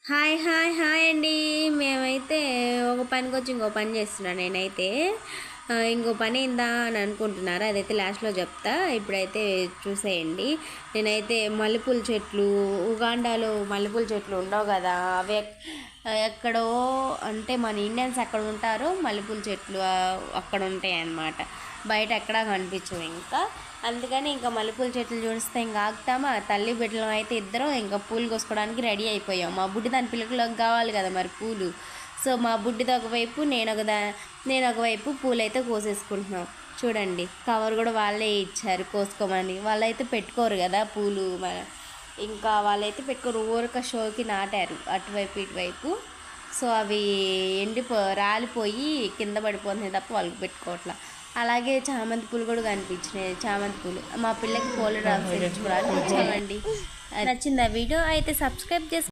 Hi hi hi అండి. మేమైతే ఒక పనికొచ్చి ఇంకో పని చేస్తున్నాను నేనైతే. ఇంకో పని ఏందా అని అనుకుంటున్నారా, అదైతే లాస్ట్లో చెప్తా. ఇప్పుడైతే చూసేయండి. నేనైతే మల్లెపూల చెట్లు, ఉగాండాలో మల్లెపూల చెట్లు ఉండవు కదా, అవి ఎక్కడో అంటే మన ఇండియన్స్ ఎక్కడ ఉంటారో మల్లెపూల చెట్లు అక్కడ ఉంటాయి అన్నమాట. బయట ఎక్కడా కనిపించవు ఇంకా. అందుకని ఇంకా మల్లెపూల చెట్లు చూస్తే ఇంకా ఆగుతామా, తల్లి బిడ్డలం అయితే ఇద్దరం ఇంకా పూలు కోసుకోవడానికి రెడీ అయిపోయాం. మా బుడ్డి దాని పిల్లలకు కావాలి కదా మరి పూలు. సో మా బుడ్డిది ఒకవైపు, నేను ఒకవైపు పూలు అయితే కోసేసుకుంటున్నాం. చూడండి, కవర్ కూడా వాళ్ళే ఇచ్చారు కోసుకోమని. వాళ్ళైతే పెట్టుకోరు కదా పూలు, ఇంకా వాళ్ళైతే పెట్టుకోరు, ఊరక షోకి నాటారు అటువైపు ఇటువైపు. సో అవి రాలిపోయి కింద పడిపోతున్నాయి తప్ప వాళ్ళకి పెట్టుకోవట్లా. అలాగే చామంతి పూలు కూడా కనిపించినాయి. చామంతి పూలు మా పిల్లకి పూల డ్రాప్స్ చూడాలని వచ్చామండి. నచ్చిందా వీడియో అయితే సబ్స్క్రైబ్ చేసి